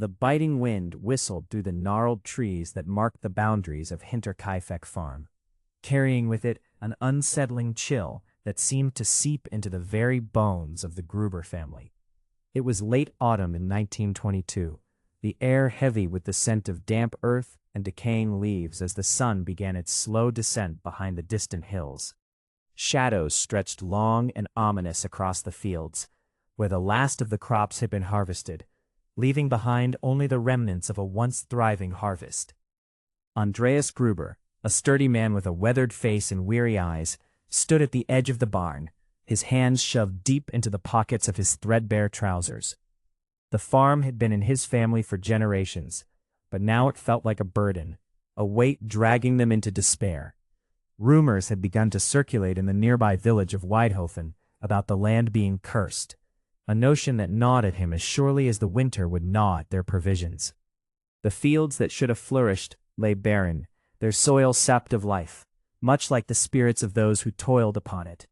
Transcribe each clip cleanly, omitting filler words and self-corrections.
The biting wind whistled through the gnarled trees that marked the boundaries of Hinterkaifeck farm, carrying with it an unsettling chill that seemed to seep into the very bones of the Gruber family. It was late autumn in 1922, the air heavy with the scent of damp earth and decaying leaves as the sun began its slow descent behind the distant hills. Shadows stretched long and ominous across the fields, where the last of the crops had been harvested, leaving behind only the remnants of a once thriving harvest. Andreas Gruber, a sturdy man with a weathered face and weary eyes, stood at the edge of the barn, his hands shoved deep into the pockets of his threadbare trousers. The farm had been in his family for generations, but now it felt like a burden, a weight dragging them into despair. Rumors had begun to circulate in the nearby village of Weidhofen about the land being cursed, a notion that gnawed at him as surely as the winter would gnaw at their provisions. The fields that should have flourished lay barren, their soil sapped of life, much like the spirits of those who toiled upon it.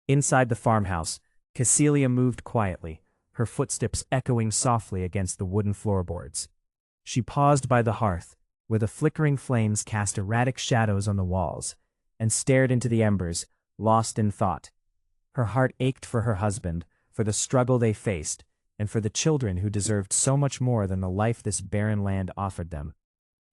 Inside the farmhouse, Cecilia moved quietly, her footsteps echoing softly against the wooden floorboards. She paused by the hearth, where the flickering flames cast erratic shadows on the walls, and stared into the embers, lost in thought. Her heart ached for her husband, for the struggle they faced, and for the children who deserved so much more than the life this barren land offered them.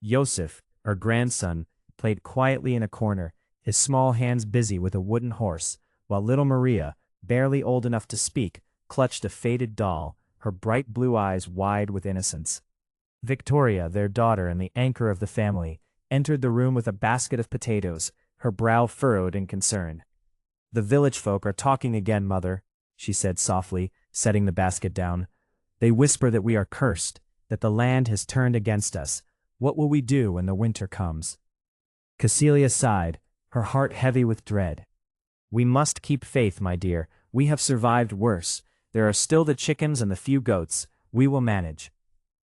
Josef, her grandson, played quietly in a corner, his small hands busy with a wooden horse, while little Maria, barely old enough to speak, clutched a faded doll, her bright blue eyes wide with innocence. Victoria, their daughter and the anchor of the family, entered the room with a basket of potatoes, her brow furrowed in concern. "The village folk are talking again, mother," she said softly, setting the basket down. "They whisper that we are cursed, that the land has turned against us. What will we do when the winter comes?" Cecilia sighed, her heart heavy with dread. "We must keep faith, my dear. We have survived worse. There are still the chickens and the few goats. We will manage."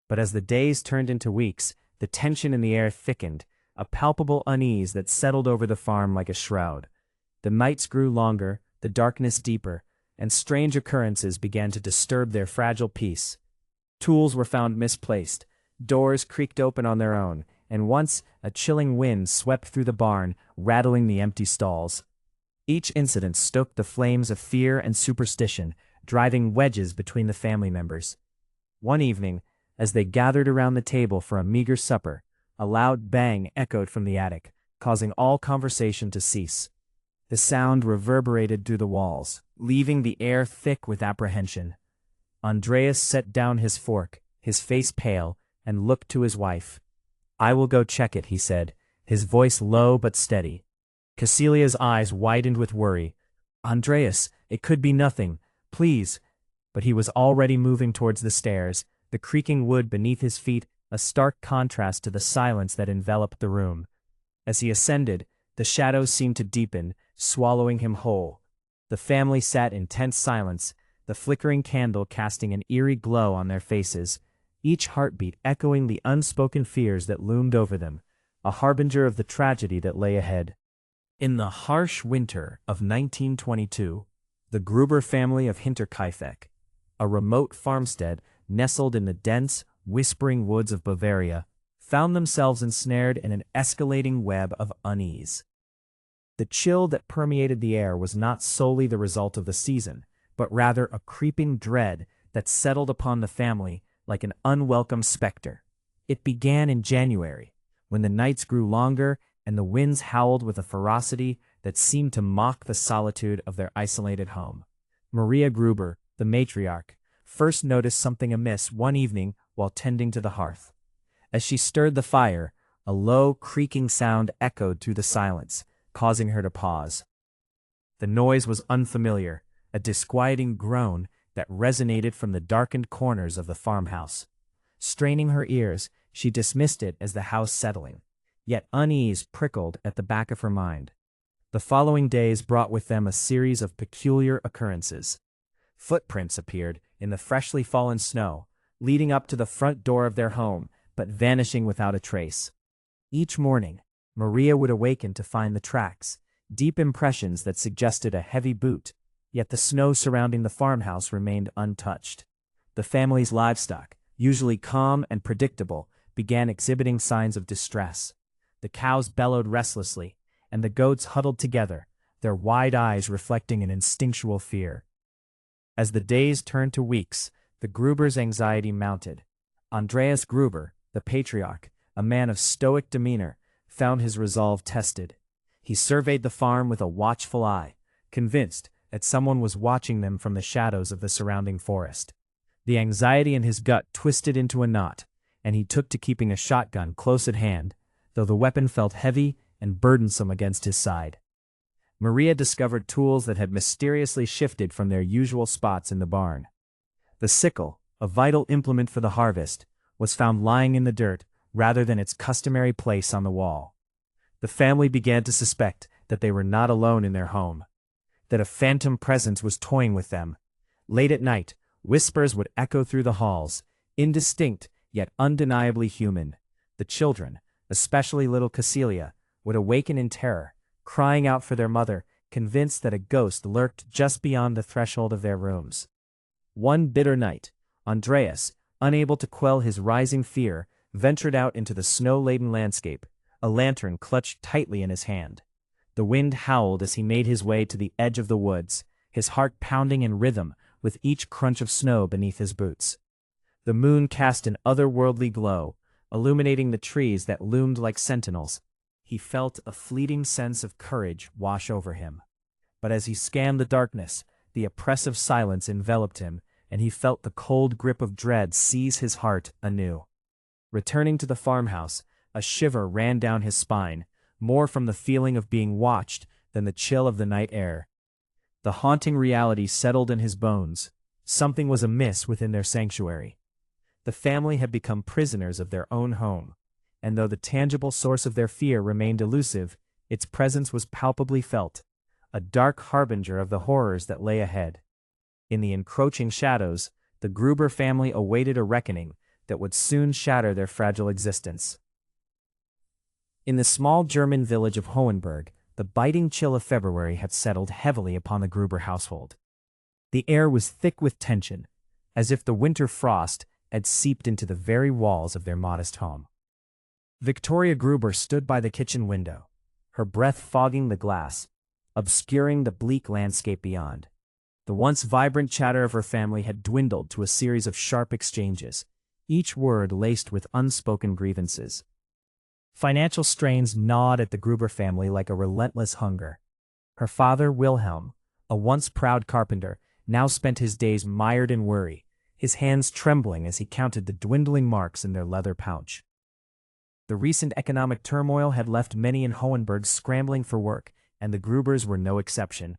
But as the days turned into weeks, the tension in the air thickened, a palpable unease that settled over the farm like a shroud. The nights grew longer, the darkness deeper, and strange occurrences began to disturb their fragile peace. Tools were found misplaced, doors creaked open on their own, and once a chilling wind swept through the barn, rattling the empty stalls. Each incident stoked the flames of fear and superstition, driving wedges between the family members. One evening, as they gathered around the table for a meager supper, a loud bang echoed from the attic, causing all conversation to cease. The sound reverberated through the walls, leaving the air thick with apprehension. Andreas set down his fork, his face pale, and looked to his wife. "I will go check it," he said, his voice low but steady. Cecilia's eyes widened with worry. "Andreas, it could be nothing. Please." But he was already moving towards the stairs, the creaking wood beneath his feet a stark contrast to the silence that enveloped the room. As he ascended, the shadows seemed to deepen, swallowing him whole. The family sat in tense silence, the flickering candle casting an eerie glow on their faces, each heartbeat echoing the unspoken fears that loomed over them, a harbinger of the tragedy that lay ahead. In the harsh winter of 1922, the Gruber family of Hinterkaifeck, a remote farmstead nestled in the dense, whispering woods of Bavaria, found themselves ensnared in an escalating web of unease. The chill that permeated the air was not solely the result of the season, but rather a creeping dread that settled upon the family like an unwelcome specter. It began in January, when the nights grew longer and the winds howled with a ferocity that seemed to mock the solitude of their isolated home. Maria Gruber, the matriarch, first noticed something amiss one evening while tending to the hearth. As she stirred the fire, a low, creaking sound echoed through the silence, causing her to pause. The noise was unfamiliar, a disquieting groan that resonated from the darkened corners of the farmhouse. Straining her ears, she dismissed it as the house settling, yet unease prickled at the back of her mind. The following days brought with them a series of peculiar occurrences. Footprints appeared in the freshly fallen snow, leading up to the front door of their home, but vanishing without a trace. Each morning, Maria would awaken to find the tracks, deep impressions that suggested a heavy boot, yet the snow surrounding the farmhouse remained untouched. The family's livestock, usually calm and predictable, began exhibiting signs of distress. The cows bellowed restlessly, and the goats huddled together, their wide eyes reflecting an instinctual fear. As the days turned to weeks, the Gruber's anxiety mounted. Andreas Gruber, the patriarch, a man of stoic demeanor, found his resolve tested. He surveyed the farm with a watchful eye, convinced that someone was watching them from the shadows of the surrounding forest. The anxiety in his gut twisted into a knot, and he took to keeping a shotgun close at hand, though the weapon felt heavy and burdensome against his side. Maria discovered tools that had mysteriously shifted from their usual spots in the barn. The sickle, a vital implement for the harvest, was found lying in the dirt rather than its customary place on the wall. The family began to suspect that they were not alone in their home, that a phantom presence was toying with them. Late at night, whispers would echo through the halls, indistinct yet undeniably human. The children, especially little Cecilia, would awaken in terror, crying out for their mother, convinced that a ghost lurked just beyond the threshold of their rooms. One bitter night, Andreas, unable to quell his rising fear, ventured out into the snow-laden landscape, a lantern clutched tightly in his hand. The wind howled as he made his way to the edge of the woods, his heart pounding in rhythm with each crunch of snow beneath his boots. The moon cast an otherworldly glow, illuminating the trees that loomed like sentinels. He felt a fleeting sense of courage wash over him. But as he scanned the darkness, the oppressive silence enveloped him, and he felt the cold grip of dread seize his heart anew. Returning to the farmhouse, a shiver ran down his spine, more from the feeling of being watched than the chill of the night air. The haunting reality settled in his bones. Something was amiss within their sanctuary. The family had become prisoners of their own home, and though the tangible source of their fear remained elusive, its presence was palpably felt, a dark harbinger of the horrors that lay ahead. In the encroaching shadows, the Gruber family awaited a reckoning that would soon shatter their fragile existence. In the small German village of Hohenberg, the biting chill of February had settled heavily upon the Gruber household. The air was thick with tension, as if the winter frost had seeped into the very walls of their modest home. Victoria Gruber stood by the kitchen window, her breath fogging the glass, obscuring the bleak landscape beyond. The once vibrant chatter of her family had dwindled to a series of sharp exchanges, each word laced with unspoken grievances. Financial strains gnawed at the Gruber family like a relentless hunger. Her father, Wilhelm, a once proud carpenter, now spent his days mired in worry, his hands trembling as he counted the dwindling marks in their leather pouch. The recent economic turmoil had left many in Hohenberg scrambling for work, and the Grubers were no exception.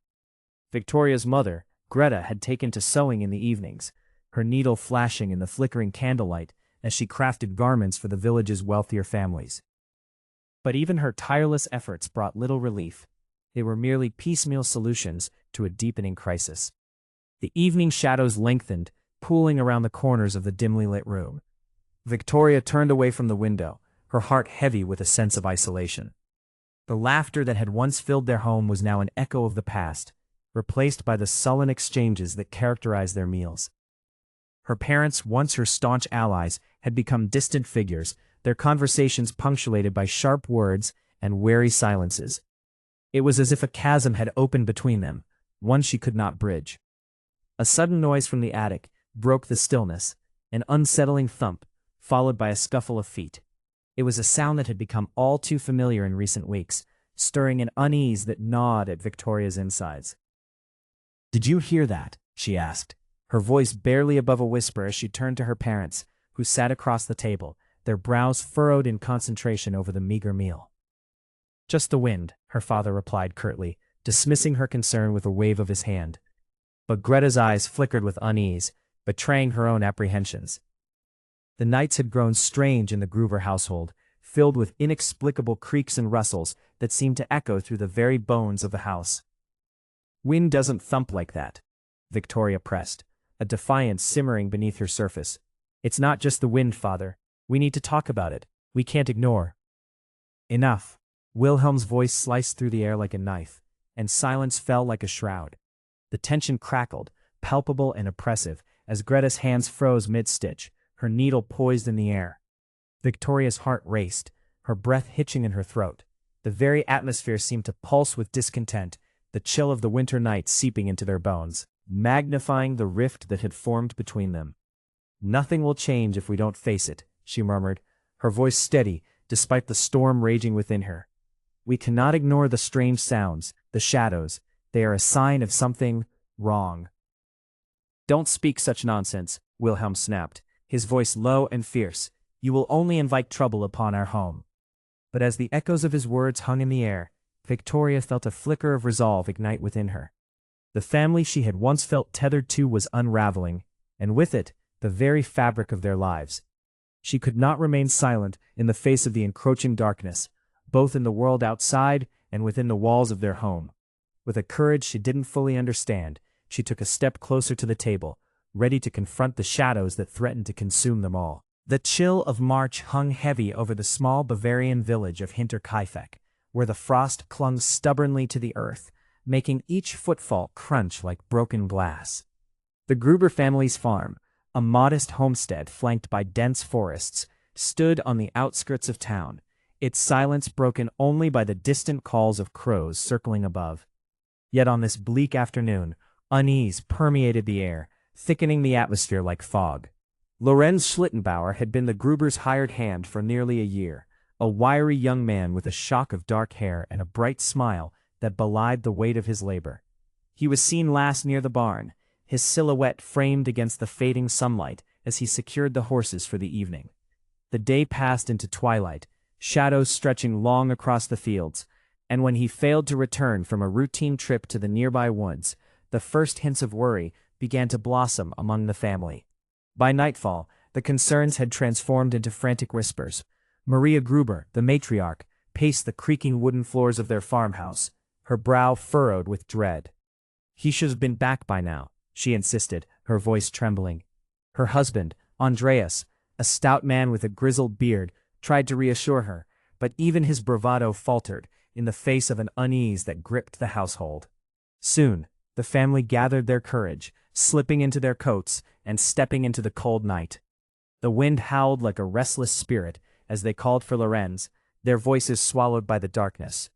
Victoria's mother, Greta, had taken to sewing in the evenings, her needle flashing in the flickering candlelight as she crafted garments for the village's wealthier families. But even her tireless efforts brought little relief. They were merely piecemeal solutions to a deepening crisis. The evening shadows lengthened, pooling around the corners of the dimly lit room. Victoria turned away from the window, her heart heavy with a sense of isolation. The laughter that had once filled their home was now an echo of the past, replaced by the sullen exchanges that characterized their meals. Her parents, once her staunch allies, had become distant figures, their conversations punctuated by sharp words and wary silences. It was as if a chasm had opened between them, one she could not bridge. A sudden noise from the attic broke the stillness, an unsettling thump, followed by a scuffle of feet. It was a sound that had become all too familiar in recent weeks, stirring an unease that gnawed at Victoria's insides. "Did you hear that?" she asked, her voice barely above a whisper as she turned to her parents, who sat across the table, their brows furrowed in concentration over the meager meal. "Just the wind," her father replied curtly, dismissing her concern with a wave of his hand. But Greta's eyes flickered with unease, betraying her own apprehensions. The nights had grown strange in the Gruber household, filled with inexplicable creaks and rustles that seemed to echo through the very bones of the house. "Wind doesn't thump like that," Victoria pressed, a defiance simmering beneath her surface. "It's not just the wind, father. We need to talk about it. We can't ignore." "Enough." Wilhelm's voice sliced through the air like a knife, and silence fell like a shroud. The tension crackled, palpable and oppressive, as Greta's hands froze mid-stitch, her needle poised in the air. Victoria's heart raced, her breath hitching in her throat. The very atmosphere seemed to pulse with discontent, the chill of the winter night seeping into their bones, magnifying the rift that had formed between them. "Nothing will change if we don't face it," she murmured, her voice steady despite the storm raging within her. "We cannot ignore the strange sounds, the shadows. They are a sign of something wrong." "Don't speak such nonsense," Wilhelm snapped, his voice low and fierce. "You will only invite trouble upon our home." But as the echoes of his words hung in the air, Victoria felt a flicker of resolve ignite within her. The family she had once felt tethered to was unraveling, and with it, the very fabric of their lives. She could not remain silent in the face of the encroaching darkness, both in the world outside and within the walls of their home. With a courage she didn't fully understand, she took a step closer to the table, ready to confront the shadows that threatened to consume them all. The chill of March hung heavy over the small Bavarian village of Hinterkaifeck, where the frost clung stubbornly to the earth, making each footfall crunch like broken glass. The Gruber family's farm, a modest homestead flanked by dense forests, stood on the outskirts of town, its silence broken only by the distant calls of crows circling above. Yet on this bleak afternoon, unease permeated the air, thickening the atmosphere like fog. Lorenz Schlittenbauer had been the Grubers' hired hand for nearly a year, a wiry young man with a shock of dark hair and a bright smile that belied the weight of his labor. He was seen last near the barn, his silhouette framed against the fading sunlight as he secured the horses for the evening. The day passed into twilight, shadows stretching long across the fields, and when he failed to return from a routine trip to the nearby woods, the first hints of worry began to blossom among the family. By nightfall, the concerns had transformed into frantic whispers. Maria Gruber, the matriarch, paced the creaking wooden floors of their farmhouse, her brow furrowed with dread. "He should have been back by now," she insisted, her voice trembling. Her husband, Andreas, a stout man with a grizzled beard, tried to reassure her, but even his bravado faltered in the face of an unease that gripped the household. Soon, the family gathered their courage, slipping into their coats and stepping into the cold night. The wind howled like a restless spirit as they called for Lorenz, their voices swallowed by the darkness.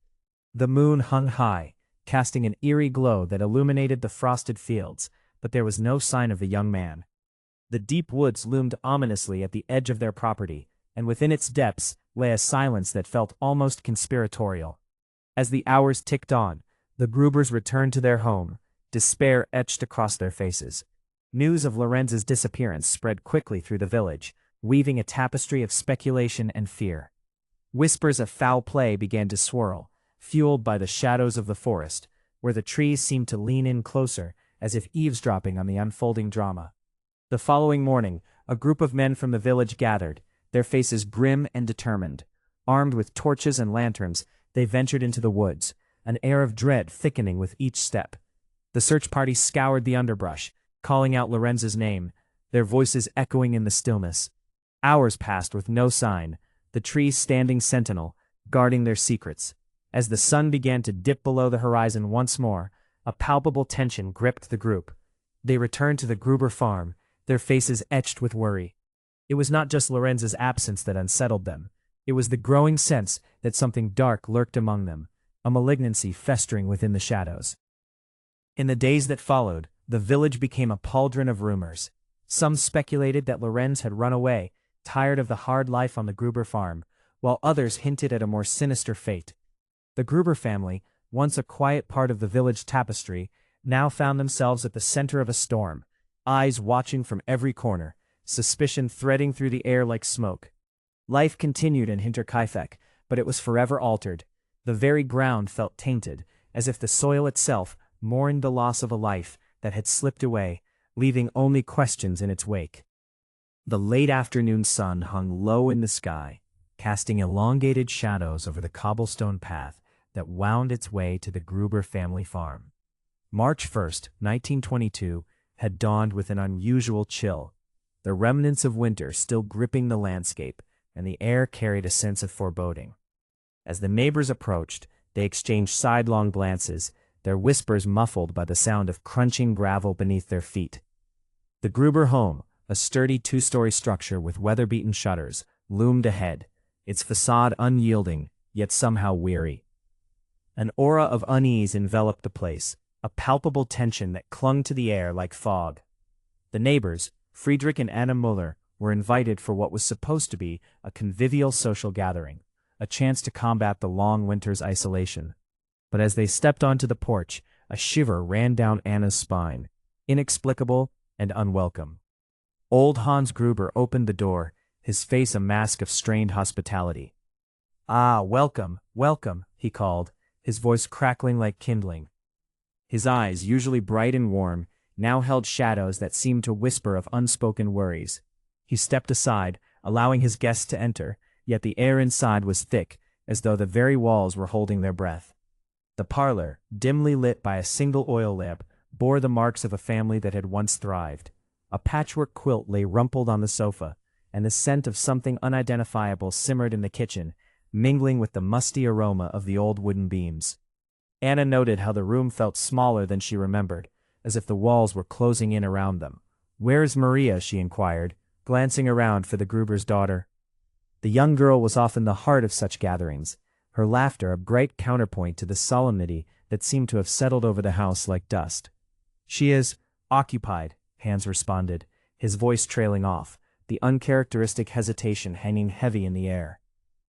The moon hung high, casting an eerie glow that illuminated the frosted fields, but there was no sign of the young man. The deep woods loomed ominously at the edge of their property, and within its depths lay a silence that felt almost conspiratorial. As the hours ticked on, the Grubers returned to their home, despair etched across their faces. News of Lorenz's disappearance spread quickly through the village, weaving a tapestry of speculation and fear. Whispers of foul play began to swirl, fueled by the shadows of the forest, where the trees seemed to lean in closer, as if eavesdropping on the unfolding drama. The following morning, a group of men from the village gathered, their faces grim and determined. Armed with torches and lanterns, they ventured into the woods, an air of dread thickening with each step. The search party scoured the underbrush, calling out Lorenz's name, their voices echoing in the stillness. Hours passed with no sign, the trees standing sentinel, guarding their secrets. As the sun began to dip below the horizon once more, a palpable tension gripped the group. They returned to the Gruber farm, their faces etched with worry. It was not just Lorenz's absence that unsettled them. It was the growing sense that something dark lurked among them, a malignancy festering within the shadows. In the days that followed, the village became a pauldron of rumors. Some speculated that Lorenz had run away, tired of the hard life on the Gruber farm, while others hinted at a more sinister fate. The Gruber family, once a quiet part of the village tapestry, now found themselves at the center of a storm, eyes watching from every corner, suspicion threading through the air like smoke. Life continued in Hinterkaifeck, but it was forever altered. The very ground felt tainted, as if the soil itself mourned the loss of a life that had slipped away, leaving only questions in its wake. The late afternoon sun hung low in the sky, casting elongated shadows over the cobblestone path that wound its way to the Gruber family farm. March 1st, 1922, had dawned with an unusual chill, the remnants of winter still gripping the landscape, and the air carried a sense of foreboding. As the neighbors approached, they exchanged sidelong glances, their whispers muffled by the sound of crunching gravel beneath their feet. The Gruber home, a sturdy two-story structure with weather-beaten shutters, loomed ahead, its facade unyielding, yet somehow weary. An aura of unease enveloped the place, a palpable tension that clung to the air like fog. The neighbors, Friedrich and Anna Muller, were invited for what was supposed to be a convivial social gathering, a chance to combat the long winter's isolation. But as they stepped onto the porch, a shiver ran down Anna's spine, inexplicable and unwelcome. Old Hans Gruber opened the door, his face a mask of strained hospitality. "Ah, welcome, welcome," he called, his voice crackling like kindling. His eyes, usually bright and warm, now held shadows that seemed to whisper of unspoken worries. He stepped aside, allowing his guests to enter, yet the air inside was thick, as though the very walls were holding their breath. The parlor, dimly lit by a single oil lamp, bore the marks of a family that had once thrived. A patchwork quilt lay rumpled on the sofa, and the scent of something unidentifiable simmered in the kitchen, mingling with the musty aroma of the old wooden beams. Anna noted how the room felt smaller than she remembered, as if the walls were closing in around them. "Where's Maria?" she inquired, glancing around for the Gruber's daughter. The young girl was often the heart of such gatherings, her laughter a bright counterpoint to the solemnity that seemed to have settled over the house like dust. "She is occupied," Hans responded, his voice trailing off, the uncharacteristic hesitation hanging heavy in the air.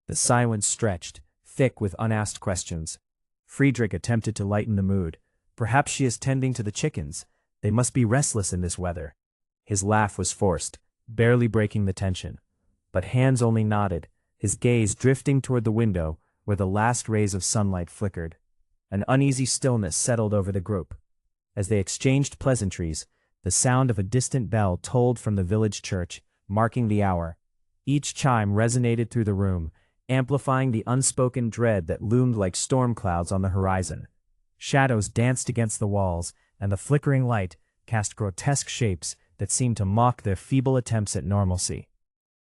The silence stretched, thick with unasked questions. Friedrich attempted to lighten the mood. "Perhaps she is tending to the chickens. They must be restless in this weather." His laugh was forced, barely breaking the tension. But Hans only nodded, his gaze drifting toward the window where the last rays of sunlight flickered. An uneasy stillness settled over the group. As they exchanged pleasantries, the sound of a distant bell tolled from the village church, marking the hour. Each chime resonated through the room, amplifying the unspoken dread that loomed like storm clouds on the horizon. Shadows danced against the walls, and the flickering light cast grotesque shapes that seemed to mock their feeble attempts at normalcy.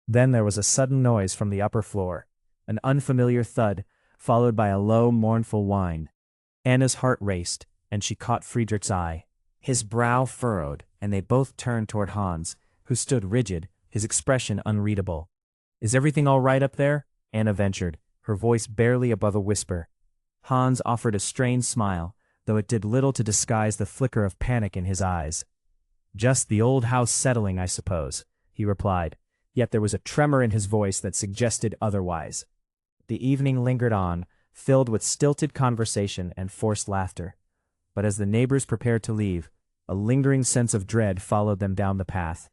Then there was a sudden noise from the upper floor, an unfamiliar thud, followed by a low, mournful whine. Anna's heart raced, and she caught Friedrich's eye. His brow furrowed, and they both turned toward Hans, who stood rigid, his expression unreadable. "Is everything all right up there?" Anna ventured, her voice barely above a whisper. Hans offered a strained smile, though it did little to disguise the flicker of panic in his eyes. "Just the old house settling, I suppose," he replied, yet there was a tremor in his voice that suggested otherwise. The evening lingered on, filled with stilted conversation and forced laughter. But as the neighbors prepared to leave, a lingering sense of dread followed them down the path.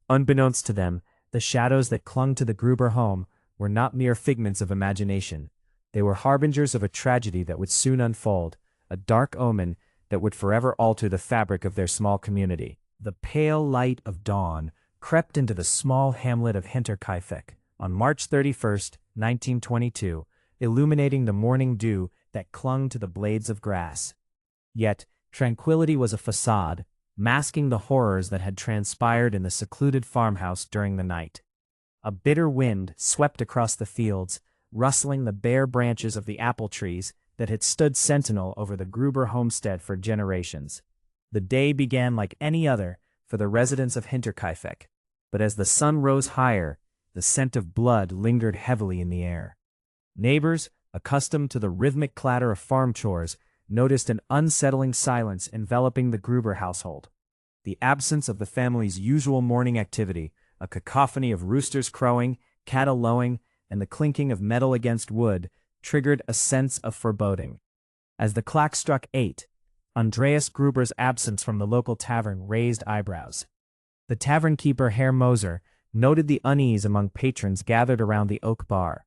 Unbeknownst to them, the shadows that clung to the Gruber home were not mere figments of imagination. They were harbingers of a tragedy that would soon unfold, a dark omen that would forever alter the fabric of their small community. The pale light of dawn crept into the small hamlet of Hinterkaifeck on March 31st, 1922, illuminating the morning dew that clung to the blades of grass. Yet, tranquility was a facade, masking the horrors that had transpired in the secluded farmhouse during the night. A bitter wind swept across the fields, rustling the bare branches of the apple trees that had stood sentinel over the Gruber homestead for generations. The day began like any other for the residents of Hinterkaifeck, but as the sun rose higher, the scent of blood lingered heavily in the air. Neighbors, accustomed to the rhythmic clatter of farm chores, noticed an unsettling silence enveloping the Gruber household. The absence of the family's usual morning activity, a cacophony of roosters crowing, cattle lowing, and the clinking of metal against wood, triggered a sense of foreboding. As the clock struck 8, Andreas Gruber's absence from the local tavern raised eyebrows. The tavern keeper, Herr Moser, noted the unease among patrons gathered around the oak bar.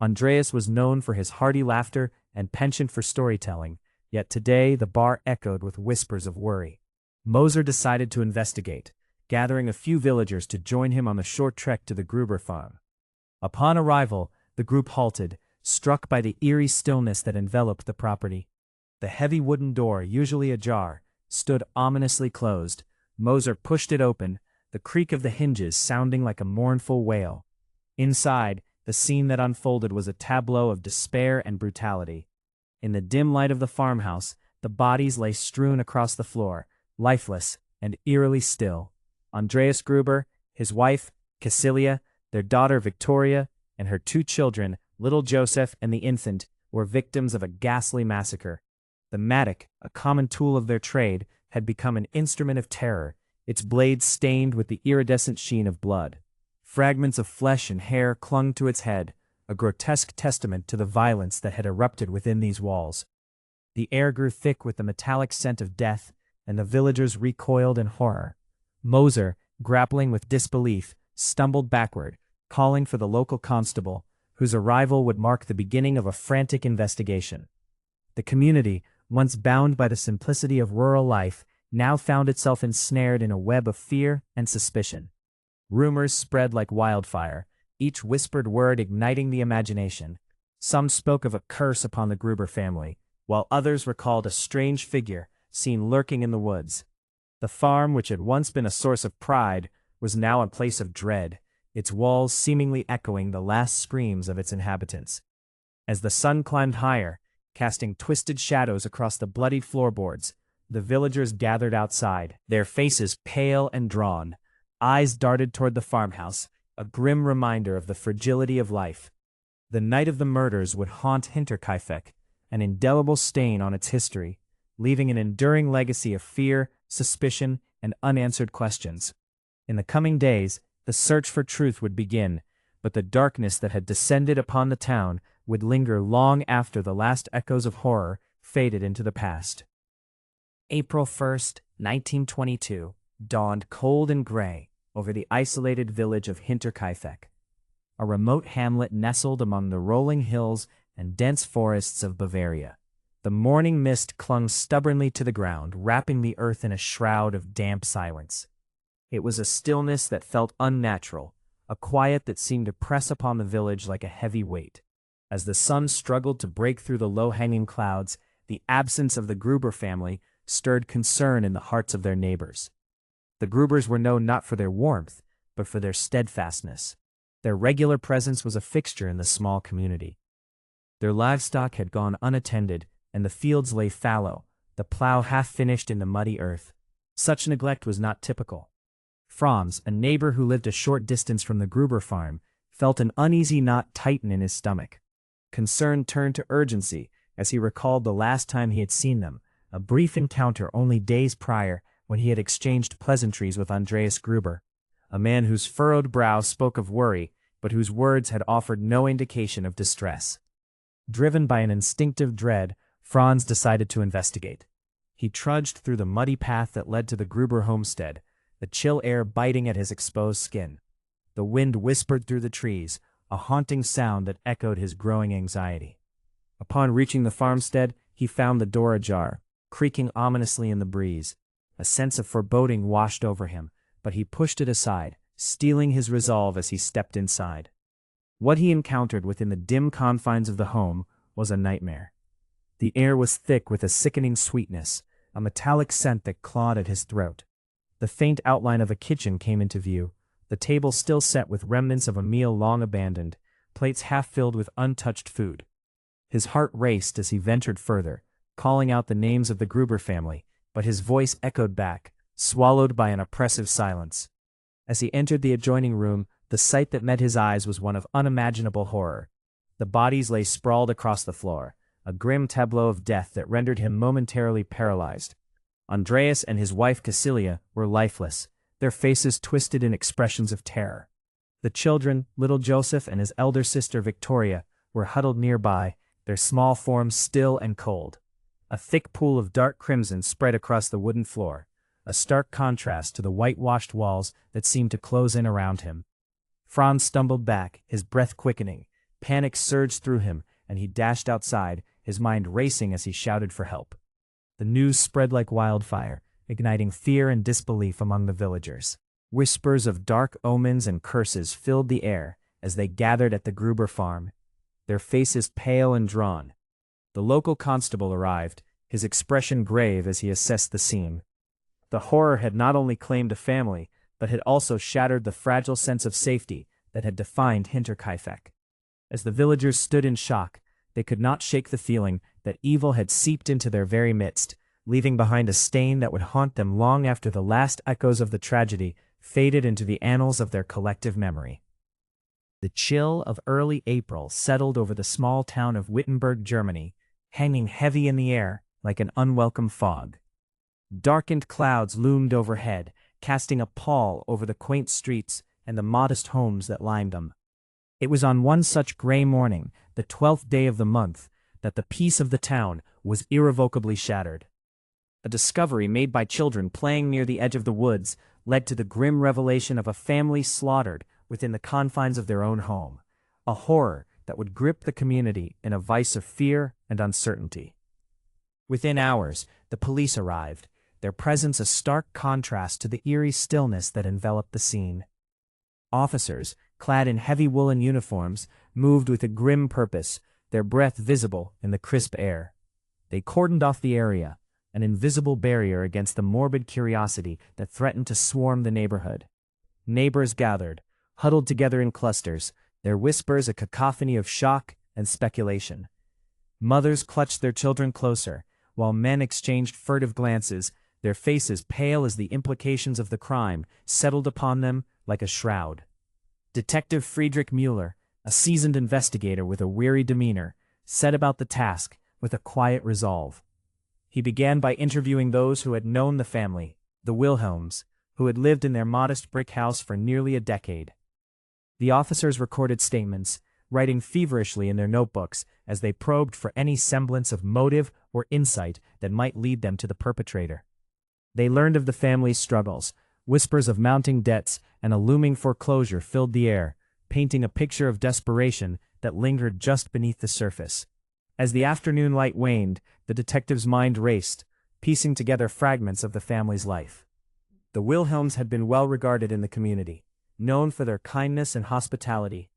Andreas was known for his hearty laughter and penchant for storytelling, yet today the bar echoed with whispers of worry. Moser decided to investigate, gathering a few villagers to join him on the short trek to the Gruber farm. Upon arrival, the group halted, struck by the eerie stillness that enveloped the property. The heavy wooden door, usually ajar, stood ominously closed. Moser pushed it open, the creak of the hinges sounding like a mournful wail. Inside, the scene that unfolded was a tableau of despair and brutality. In the dim light of the farmhouse, the bodies lay strewn across the floor, lifeless and eerily still. Andreas Gruber, His wife, Cecilia, their daughter Victoria, and her 2 children, little Joseph and the infant, were victims of a ghastly massacre. The mattock, a common tool of their trade, had become an instrument of terror, its blades stained with the iridescent sheen of blood. Fragments of flesh and hair clung to its head, a grotesque testament to the violence that had erupted within these walls. The air grew thick with the metallic scent of death, and the villagers recoiled in horror. Moser, grappling with disbelief, stumbled backward, calling for the local constable, whose arrival would mark the beginning of a frantic investigation. The community, once bound by the simplicity of rural life, now found itself ensnared in a web of fear and suspicion. Rumors spread like wildfire, each whispered word igniting the imagination. Some spoke of a curse upon the Gruber family, while others recalled a strange figure seen lurking in the woods. The farm, which had once been a source of pride, was now a place of dread, its walls seemingly echoing the last screams of its inhabitants. As the sun climbed higher, casting twisted shadows across the bloodied floorboards, the villagers gathered outside, their faces pale and drawn. Eyes darted toward the farmhouse, a grim reminder of the fragility of life. The night of the murders would haunt Hinterkaifeck, an indelible stain on its history, leaving an enduring legacy of fear, suspicion, and unanswered questions. In the coming days, the search for truth would begin, but the darkness that had descended upon the town would linger long after the last echoes of horror faded into the past. April 1st, 1922, dawned cold and gray over the isolated village of Hinterkaifeck, a remote hamlet nestled among the rolling hills and dense forests of Bavaria. The morning mist clung stubbornly to the ground, wrapping the earth in a shroud of damp silence. It was a stillness that felt unnatural, a quiet that seemed to press upon the village like a heavy weight. As the sun struggled to break through the low-hanging clouds, the absence of the Gruber family stirred concern in the hearts of their neighbors. The Grubers were known not for their warmth, but for their steadfastness. Their regular presence was a fixture in the small community. Their livestock had gone unattended, and the fields lay fallow, the plow half finished in the muddy earth. Such neglect was not typical. Franz, a neighbor who lived a short distance from the Gruber farm, felt an uneasy knot tighten in his stomach. Concern turned to urgency as he recalled the last time he had seen them, a brief encounter only days prior when he had exchanged pleasantries with Andreas Gruber, a man whose furrowed brow spoke of worry, but whose words had offered no indication of distress. Driven by an instinctive dread, Franz decided to investigate. He trudged through the muddy path that led to the Gruber homestead, the chill air biting at his exposed skin. The wind whispered through the trees, a haunting sound that echoed his growing anxiety. Upon reaching the farmstead, he found the door ajar, creaking ominously in the breeze. A sense of foreboding washed over him, but he pushed it aside, steeling his resolve as he stepped inside. What he encountered within the dim confines of the home was a nightmare. The air was thick with a sickening sweetness, a metallic scent that clawed at his throat. The faint outline of a kitchen came into view, the table still set with remnants of a meal long abandoned, plates half filled with untouched food. His heart raced as he ventured further, calling out the names of the Gruber family, but his voice echoed back, swallowed by an oppressive silence. As he entered the adjoining room, the sight that met his eyes was one of unimaginable horror. The bodies lay sprawled across the floor, a grim tableau of death that rendered him momentarily paralyzed. Andreas and his wife Cecilia were lifeless, their faces twisted in expressions of terror. The children, little Joseph and his elder sister Victoria, were huddled nearby, their small forms still and cold. A thick pool of dark crimson spread across the wooden floor, a stark contrast to the whitewashed walls that seemed to close in around him. Franz stumbled back, his breath quickening. Panic surged through him, and he dashed outside, his mind racing as he shouted for help. The news spread like wildfire, igniting fear and disbelief among the villagers. Whispers of dark omens and curses filled the air as they gathered at the Gruber farm, their faces pale and drawn. The local constable arrived, his expression grave as he assessed the scene. The horror had not only claimed a family, but had also shattered the fragile sense of safety that had defined Hinterkaifeck. As the villagers stood in shock, they could not shake the feeling that evil had seeped into their very midst, leaving behind a stain that would haunt them long after the last echoes of the tragedy faded into the annals of their collective memory. The chill of early April settled over the small town of Wittenberg, Germany, hanging heavy in the air like an unwelcome fog. Darkened clouds loomed overhead, casting a pall over the quaint streets and the modest homes that lined them. It was on one such gray morning, the 12th day of the month, that the peace of the town was irrevocably shattered. A discovery made by children playing near the edge of the woods led to the grim revelation of a family slaughtered within the confines of their own home, a horror that would grip the community in a vice of fear and uncertainty. Within hours, the police arrived, their presence a stark contrast to the eerie stillness that enveloped the scene. Officers, clad in heavy woolen uniforms, moved with a grim purpose, their breath visible in the crisp air. They cordoned off the area, an invisible barrier against the morbid curiosity that threatened to swarm the neighborhood. Neighbors gathered, huddled together in clusters, their whispers a cacophony of shock and speculation. Mothers clutched their children closer, while men exchanged furtive glances, their faces pale as the implications of the crime settled upon them like a shroud. Detective Friedrich Mueller, a seasoned investigator with a weary demeanor, set about the task with a quiet resolve. He began by interviewing those who had known the family, the Wilhelms, who had lived in their modest brick house for nearly a decade. The officers recorded statements, writing feverishly in their notebooks as they probed for any semblance of motive or insight that might lead them to the perpetrator. They learned of the family's struggles. Whispers of mounting debts and a looming foreclosure filled the air, painting a picture of desperation that lingered just beneath the surface. As the afternoon light waned, the detective's mind raced, piecing together fragments of the family's life. The Wilhelms had been well regarded in the community, known for their kindness and hospitality.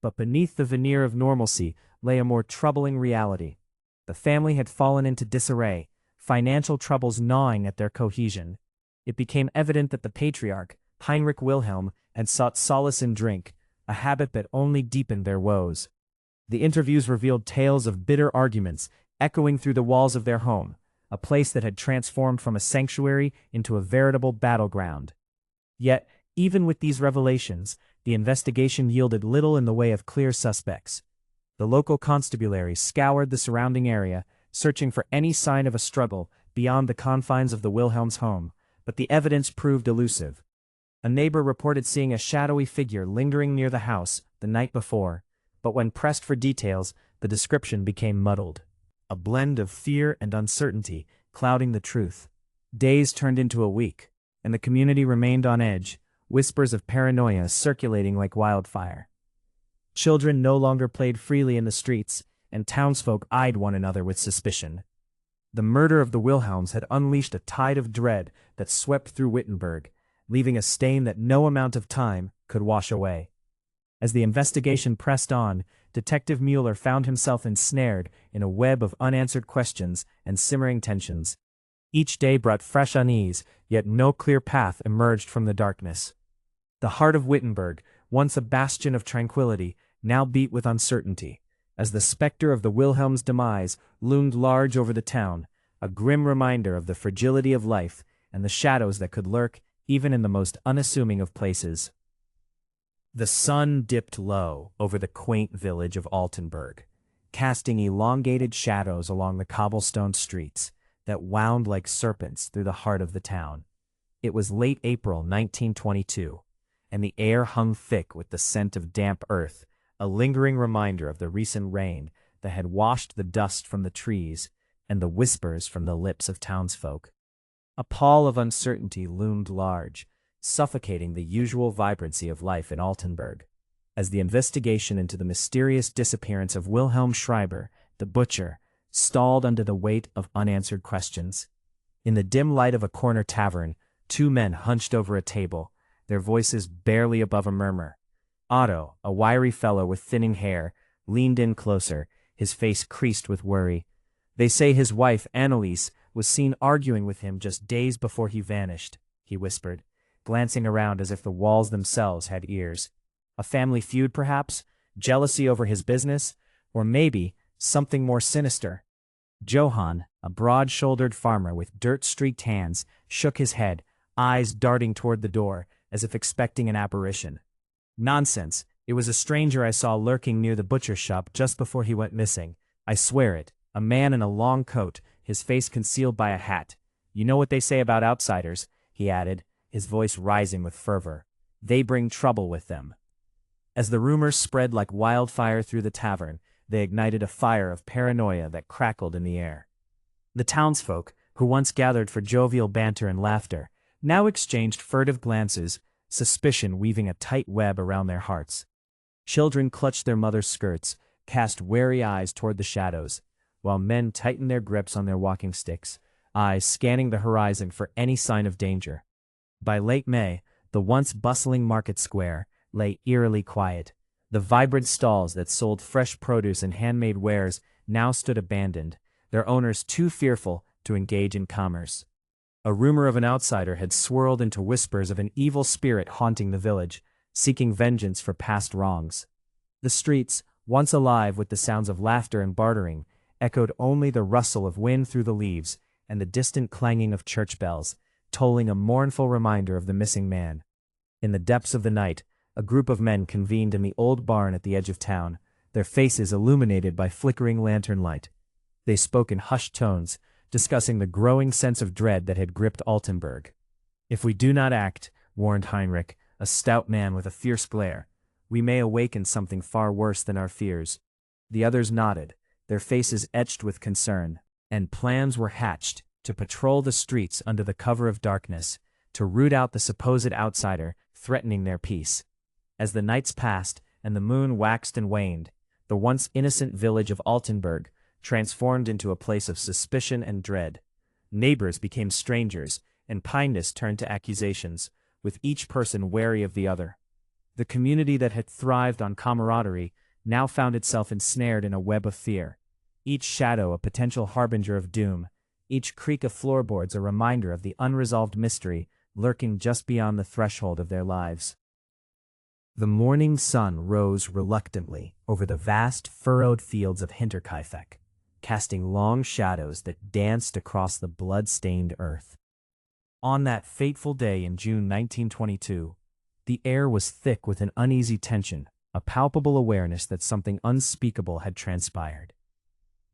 But beneath the veneer of normalcy lay a more troubling reality. The family had fallen into disarray, financial troubles gnawing at their cohesion. It became evident that the patriarch, Heinrich Wilhelm, had sought solace in drink, a habit that only deepened their woes. The interviews revealed tales of bitter arguments echoing through the walls of their home, a place that had transformed from a sanctuary into a veritable battleground. Yet, even with these revelations, the investigation yielded little in the way of clear suspects. The local constabulary scoured the surrounding area, searching for any sign of a struggle beyond the confines of the Wilhelms' home, but the evidence proved elusive. A neighbor reported seeing a shadowy figure lingering near the house the night before, but when pressed for details, the description became muddled. A blend of fear and uncertainty clouding the truth. Days turned into a week, and the community remained on edge, whispers of paranoia circulating like wildfire. Children no longer played freely in the streets, and townsfolk eyed one another with suspicion. The murder of the Wilhelms had unleashed a tide of dread that swept through Wittenberg, leaving a stain that no amount of time could wash away. As the investigation pressed on, Detective Mueller found himself ensnared in a web of unanswered questions and simmering tensions. Each day brought fresh unease, yet no clear path emerged from the darkness. The heart of Wittenberg, once a bastion of tranquility, now beat with uncertainty, as the specter of the Wilhelms' demise loomed large over the town, a grim reminder of the fragility of life and the shadows that could lurk even in the most unassuming of places. The sun dipped low over the quaint village of Altenburg, casting elongated shadows along the cobblestone streets that wound like serpents through the heart of the town. It was late April 1922, and the air hung thick with the scent of damp earth, a lingering reminder of the recent rain that had washed the dust from the trees and the whispers from the lips of townsfolk. A pall of uncertainty loomed large, suffocating the usual vibrancy of life in Altenburg, as the investigation into the mysterious disappearance of Wilhelm Schreiber, the butcher, stalled under the weight of unanswered questions. In the dim light of a corner tavern, two men hunched over a table, their voices barely above a murmur. Otto, a wiry fellow with thinning hair, leaned in closer, his face creased with worry. "They say his wife, Anneliese, was seen arguing with him just days before he vanished," he whispered, glancing around as if the walls themselves had ears. A family feud, perhaps? Jealousy over his business? Or maybe something more sinister? Johann, a broad-shouldered farmer with dirt-streaked hands, shook his head, eyes darting toward the door, as if expecting an apparition. Nonsense. It was a stranger I saw lurking near the butcher's shop just before he went missing. I swear it. A man in a long coat, his face concealed by a hat. You know what they say about outsiders, he added, his voice rising with fervor. They bring trouble with them. As the rumors spread like wildfire through the tavern, they ignited a fire of paranoia that crackled in the air. The townsfolk, who once gathered for jovial banter and laughter, now exchanged furtive glances, suspicion weaving a tight web around their hearts. Children clutched their mothers' skirts, cast wary eyes toward the shadows, while men tightened their grips on their walking sticks, eyes scanning the horizon for any sign of danger. By late May, the once bustling market square lay eerily quiet. The vibrant stalls that sold fresh produce and handmade wares now stood abandoned, their owners too fearful to engage in commerce. A rumor of an outsider had swirled into whispers of an evil spirit haunting the village, seeking vengeance for past wrongs. The streets, once alive with the sounds of laughter and bartering, echoed only the rustle of wind through the leaves and the distant clanging of church bells, tolling a mournful reminder of the missing man. In the depths of the night, a group of men convened in the old barn at the edge of town, their faces illuminated by flickering lantern light. They spoke in hushed tones, discussing the growing sense of dread that had gripped Altenburg. If we do not act, warned Heinrich, a stout man with a fierce glare, we may awaken something far worse than our fears. The others nodded, their faces etched with concern, and plans were hatched to patrol the streets under the cover of darkness, to root out the supposed outsider threatening their peace. As the nights passed and the moon waxed and waned, the once innocent village of Altenburg transformed into a place of suspicion and dread. Neighbors became strangers, and kindness turned to accusations, with each person wary of the other. The community that had thrived on camaraderie now found itself ensnared in a web of fear, each shadow a potential harbinger of doom, each creak of floorboards a reminder of the unresolved mystery lurking just beyond the threshold of their lives. The morning sun rose reluctantly over the vast furrowed fields of Hinterkaifeck, casting long shadows that danced across the blood-stained earth. On that fateful day in June 1922, the air was thick with an uneasy tension, a palpable awareness that something unspeakable had transpired.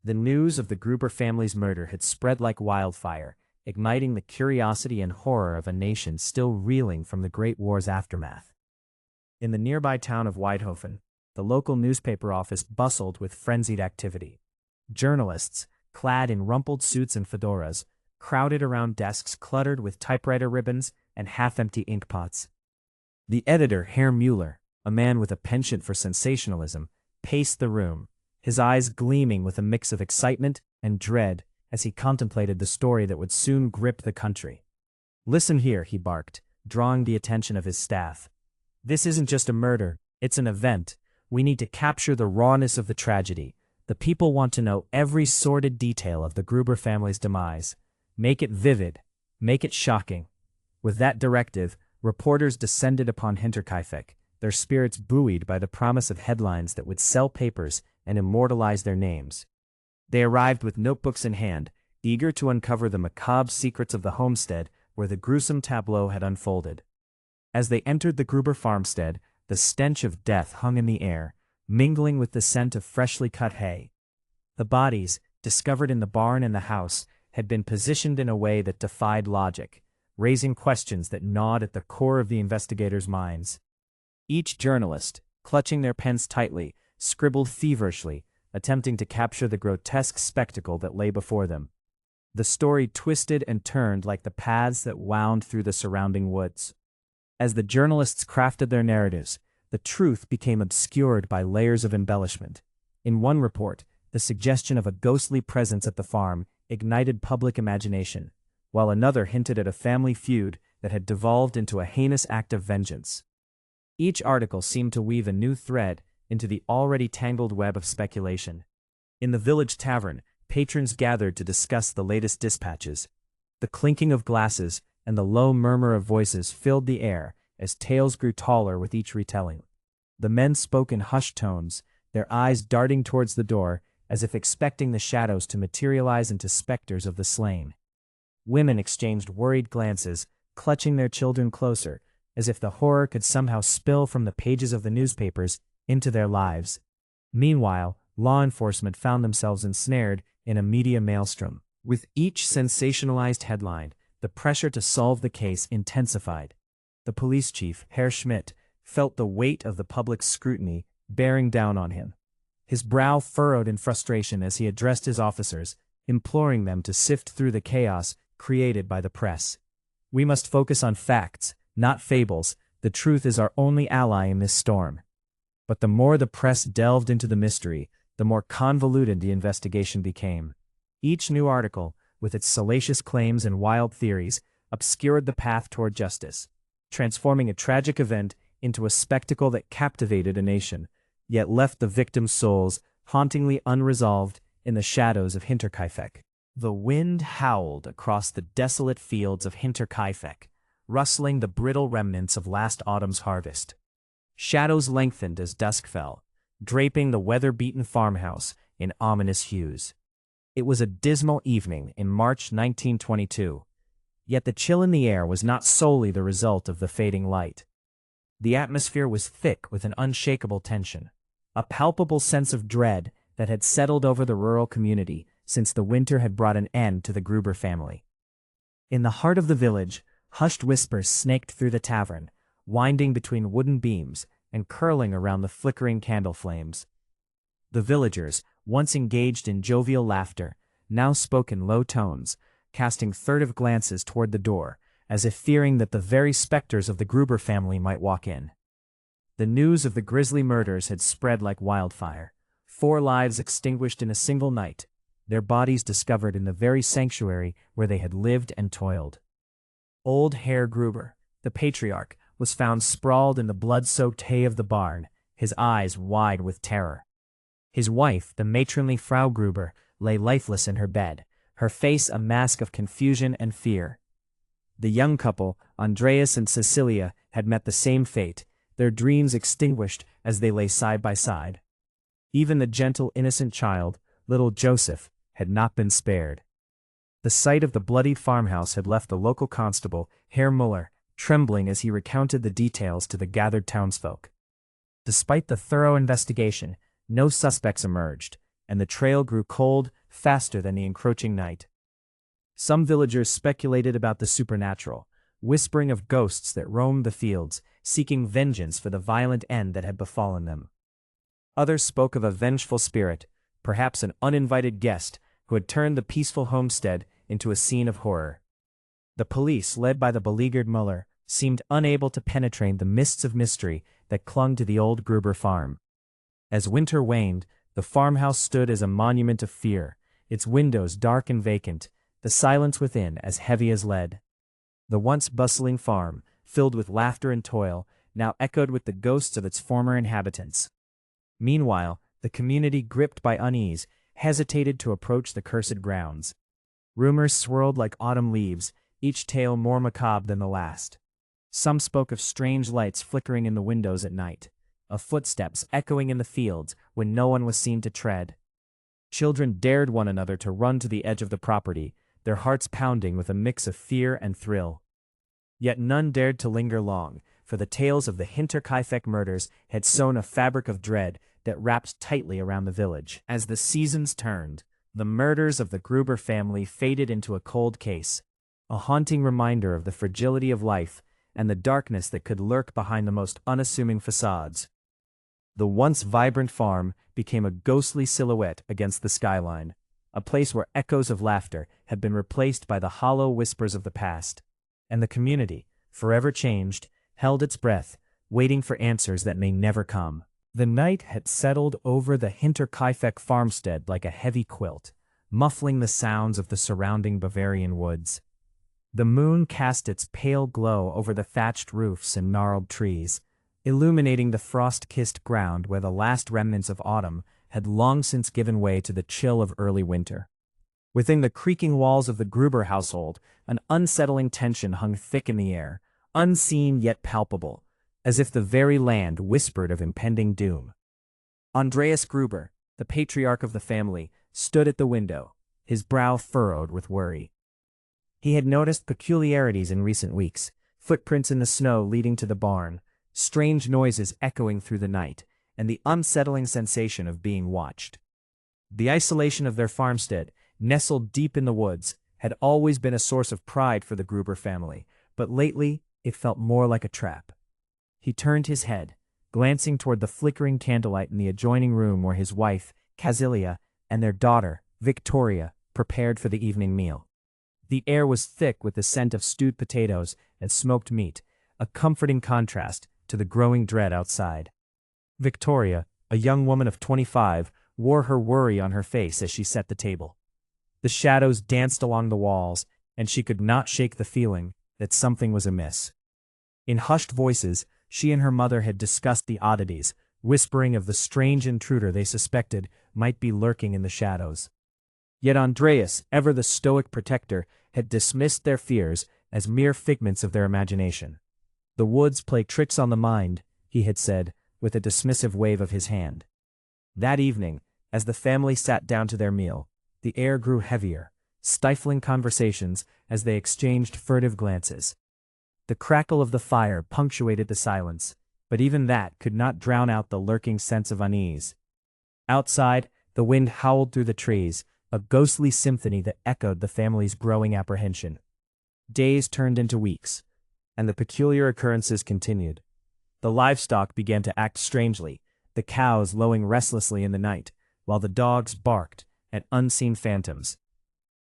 The news of the Gruber family's murder had spread like wildfire, igniting the curiosity and horror of a nation still reeling from the Great War's aftermath. In the nearby town of Weidhofen, the local newspaper office bustled with frenzied activity. Journalists, clad in rumpled suits and fedoras, crowded around desks cluttered with typewriter ribbons and half-empty inkpots. The editor, Herr Mueller, a man with a penchant for sensationalism, paced the room, his eyes gleaming with a mix of excitement and dread as he contemplated the story that would soon grip the country. "Listen here," he barked, drawing the attention of his staff. "This isn't just a murder, it's an event. We need to capture the rawness of the tragedy. The people want to know every sordid detail of the Gruber family's demise. Make it vivid, make it shocking." With that directive, reporters descended upon Hinterkaifeck, their spirits buoyed by the promise of headlines that would sell papers and immortalize their names. They arrived with notebooks in hand, eager to uncover the macabre secrets of the homestead where the gruesome tableau had unfolded. As they entered the Gruber farmstead, the stench of death hung in the air, mingling with the scent of freshly cut hay. The bodies, discovered in the barn and the house, had been positioned in a way that defied logic, raising questions that gnawed at the core of the investigators' minds. Each journalist, clutching their pens tightly, scribbled feverishly, attempting to capture the grotesque spectacle that lay before them. The story twisted and turned like the paths that wound through the surrounding woods. As the journalists crafted their narratives, the truth became obscured by layers of embellishment. In one report, the suggestion of a ghostly presence at the farm ignited public imagination, while another hinted at a family feud that had devolved into a heinous act of vengeance. Each article seemed to weave a new thread into the already tangled web of speculation. In the village tavern, patrons gathered to discuss the latest dispatches. The clinking of glasses and the low murmur of voices filled the air as tales grew taller with each retelling. The men spoke in hushed tones, their eyes darting towards the door as if expecting the shadows to materialize into specters of the slain. Women exchanged worried glances, clutching their children closer, as if the horror could somehow spill from the pages of the newspapers into their lives. Meanwhile, law enforcement found themselves ensnared in a media maelstrom. With each sensationalized headline, the pressure to solve the case intensified. The police chief, Herr Schmidt, felt the weight of the public's scrutiny bearing down on him. His brow furrowed in frustration as he addressed his officers, imploring them to sift through the chaos created by the press. "We must focus on facts, not fables. The truth is our only ally in this storm." But the more the press delved into the mystery, the more convoluted the investigation became. Each new article, with its salacious claims and wild theories, obscured the path toward justice, transforming a tragic event into a spectacle that captivated a nation, yet left the victims' souls hauntingly unresolved in the shadows of Hinterkaifeck. The wind howled across the desolate fields of Hinterkaifeck, rustling the brittle remnants of last autumn's harvest. Shadows lengthened as dusk fell, draping the weather-beaten farmhouse in ominous hues. It was a dismal evening in March 1922, yet the chill in the air was not solely the result of the fading light. The atmosphere was thick with an unshakable tension, a palpable sense of dread that had settled over the rural community since the winter had brought an end to the Gruber family. In the heart of the village, hushed whispers snaked through the tavern, winding between wooden beams and curling around the flickering candle flames. The villagers, once engaged in jovial laughter, now spoke in low tones, casting furtive glances toward the door, as if fearing that the very specters of the Gruber family might walk in. The news of the grisly murders had spread like wildfire. 4 lives extinguished in a single night, their bodies discovered in the very sanctuary where they had lived and toiled. Old Herr Gruber, the patriarch, was found sprawled in the blood-soaked hay of the barn, his eyes wide with terror. His wife, the matronly Frau Gruber, lay lifeless in her bed, her face a mask of confusion and fear. The young couple, Andreas and Cecilia, had met the same fate, their dreams extinguished as they lay side by side. Even the gentle, innocent child, little Joseph, had not been spared. The sight of the bloodied farmhouse had left the local constable, Herr Muller, trembling as he recounted the details to the gathered townsfolk. Despite the thorough investigation, no suspects emerged, and the trail grew cold faster than the encroaching night. Some villagers speculated about the supernatural, whispering of ghosts that roamed the fields, seeking vengeance for the violent end that had befallen them. Others spoke of a vengeful spirit, perhaps an uninvited guest who had turned the peaceful homestead into a scene of horror. The police, led by the beleaguered Muller, seemed unable to penetrate the mists of mystery that clung to the old Gruber farm. As winter waned, the farmhouse stood as a monument of fear, its windows dark and vacant, the silence within as heavy as lead. The once bustling farm, filled with laughter and toil, now echoed with the ghosts of its former inhabitants. Meanwhile, the community, gripped by unease, hesitated to approach the cursed grounds. Rumors swirled like autumn leaves, each tale more macabre than the last. Some spoke of strange lights flickering in the windows at night, of footsteps echoing in the fields when no one was seen to tread. Children dared one another to run to the edge of the property, their hearts pounding with a mix of fear and thrill. Yet none dared to linger long, for the tales of the Hinterkaifeck murders had sewn a fabric of dread that wrapped tightly around the village. As the seasons turned, the murders of the Gruber family faded into a cold case, a haunting reminder of the fragility of life and the darkness that could lurk behind the most unassuming facades. The once vibrant farm became a ghostly silhouette against the skyline, a place where echoes of laughter had been replaced by the hollow whispers of the past, and the community, forever changed, held its breath, waiting for answers that may never come. The night had settled over the Hinterkaifeck farmstead like a heavy quilt, muffling the sounds of the surrounding Bavarian woods. The moon cast its pale glow over the thatched roofs and gnarled trees, illuminating the frost-kissed ground where the last remnants of autumn had long since given way to the chill of early winter. Within the creaking walls of the Gruber household, an unsettling tension hung thick in the air, unseen yet palpable, as if the very land whispered of impending doom. Andreas Gruber, the patriarch of the family, stood at the window, his brow furrowed with worry. He had noticed peculiarities in recent weeks, footprints in the snow leading to the barn, strange noises echoing through the night, and the unsettling sensation of being watched. The isolation of their farmstead, nestled deep in the woods, had always been a source of pride for the Gruber family, but lately it felt more like a trap. He turned his head, glancing toward the flickering candlelight in the adjoining room where his wife, Casilia, and their daughter, Victoria, prepared for the evening meal. The air was thick with the scent of stewed potatoes and smoked meat, a comforting contrast to the growing dread outside. Victoria, a young woman of 25, wore her worry on her face as she set the table. The shadows danced along the walls, and she could not shake the feeling that something was amiss. In hushed voices, she and her mother had discussed the oddities, whispering of the strange intruder they suspected might be lurking in the shadows. Yet Andreas, ever the stoic protector, had dismissed their fears as mere figments of their imagination. The woods play tricks on the mind, he had said, with a dismissive wave of his hand. That evening, as the family sat down to their meal, the air grew heavier, stifling conversations as they exchanged furtive glances. The crackle of the fire punctuated the silence, but even that could not drown out the lurking sense of unease. Outside, the wind howled through the trees, a ghostly symphony that echoed the family's growing apprehension. Days turned into weeks, and the peculiar occurrences continued. The livestock began to act strangely, the cows lowing restlessly in the night, while the dogs barked at unseen phantoms.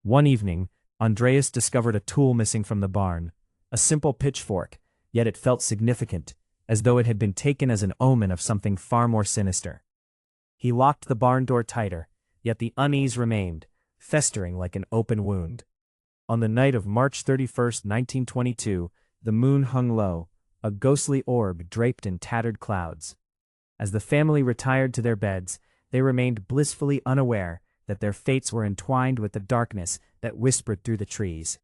One evening, Andreas discovered a tool missing from the barn, a simple pitchfork, yet it felt significant, as though it had been taken as an omen of something far more sinister. He locked the barn door tighter, yet the unease remained, festering like an open wound. On the night of March 31, 1922, the moon hung low, a ghostly orb draped in tattered clouds. As the family retired to their beds, they remained blissfully unaware that their fates were entwined with the darkness that whispered through the trees.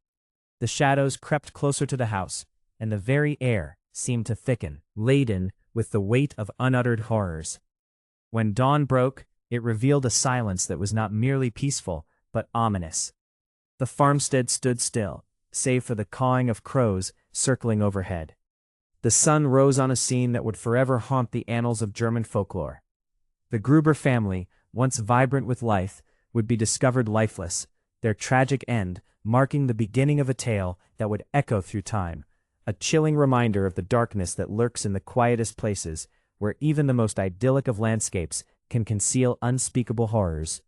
The shadows crept closer to the house, and the very air seemed to thicken, laden with the weight of unuttered horrors. When dawn broke, it revealed a silence that was not merely peaceful, but ominous. The farmstead stood still, save for the cawing of crows circling overhead. The sun rose on a scene that would forever haunt the annals of German folklore. The Gruber family, once vibrant with life, would be discovered lifeless, their tragic end marking the beginning of a tale that would echo through time, a chilling reminder of the darkness that lurks in the quietest places, where even the most idyllic of landscapes can conceal unspeakable horrors.